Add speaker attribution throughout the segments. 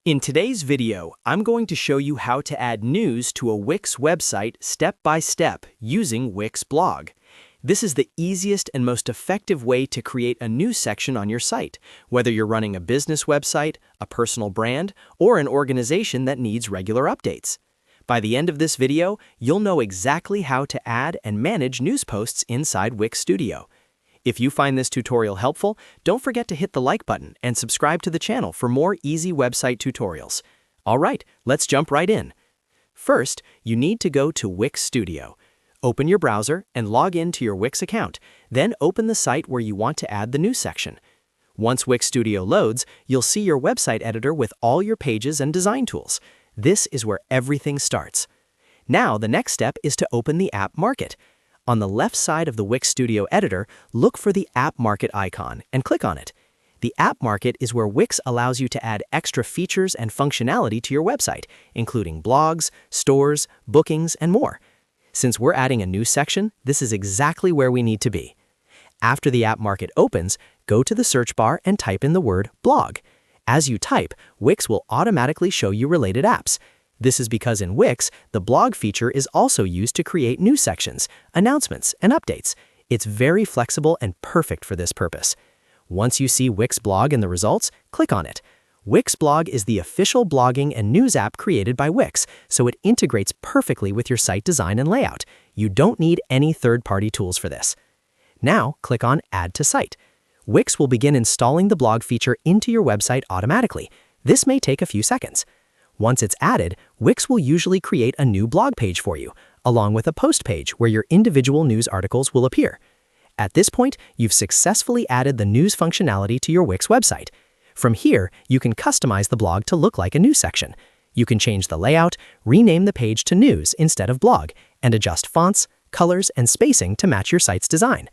Speaker 1: In today's video, I'm going to show you how to add news to a Wix website step by step using Wix Blog. This is the easiest and most effective way to create a news section on your site, whether you're running a business website, a personal brand, or an organization that needs regular updates. By the end of this video, you'll know exactly how to add and manage news posts inside Wix Studio. If you find this tutorial helpful, don't forget to hit the like button and subscribe to the channel for more easy website tutorials. All right, let's jump right in. First, you need to go to Wix Studio. Open your browser and log in to your Wix account, then open the site where you want to add the news section. Once Wix Studio loads, you'll see your website editor with all your pages and design tools. This is where everything starts. Now, the next step is to open the App Market. On the left side of the Wix Studio editor, look for the App Market icon and click on it. The App Market is where Wix allows you to add extra features and functionality to your website, including blogs, stores, bookings, and more. Since we're adding a new section, this is exactly where we need to be. After the App Market opens, go to the search bar and type in the word blog. As you type, Wix will automatically show you related apps. This is because in Wix, the blog feature is also used to create news sections, announcements, and updates. It's very flexible and perfect for this purpose. Once you see Wix Blog in the results, click on it. Wix Blog is the official blogging and news app created by Wix, so it integrates perfectly with your site design and layout. You don't need any third-party tools for this. Now, click on Add to Site. Wix will begin installing the blog feature into your website automatically. This may take a few seconds. Once it's added, Wix will usually create a new blog page for you, along with a post page where your individual news articles will appear. At this point, you've successfully added the news functionality to your Wix website. From here, you can customize the blog to look like a news section. You can change the layout, rename the page to News instead of Blog, and adjust fonts, colors, and spacing to match your site's design.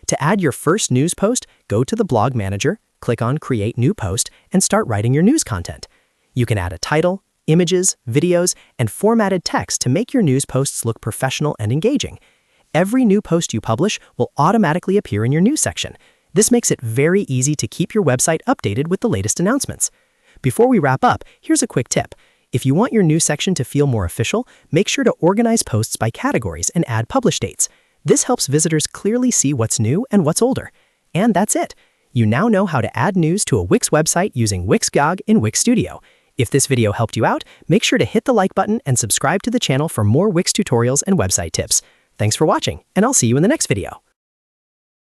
Speaker 1: To add your first news post, go to the Blog Manager, click on Create New Post, and start writing your news content. You can add a title, images, videos, and formatted text to make your news posts look professional and engaging. Every new post you publish will automatically appear in your news section. This makes it very easy to keep your website updated with the latest announcements. Before we wrap up, here's a quick tip. If you want your news section to feel more official, make sure to organize posts by categories and add publish dates. This helps visitors clearly see what's new and what's older. And that's it. You now know how to add news to a Wix website using Wix Blog in Wix Studio. If this video helped you out, make sure to hit the like button and subscribe to the channel for more Wix tutorials and website tips. Thanks for watching, and I'll see you in the next video.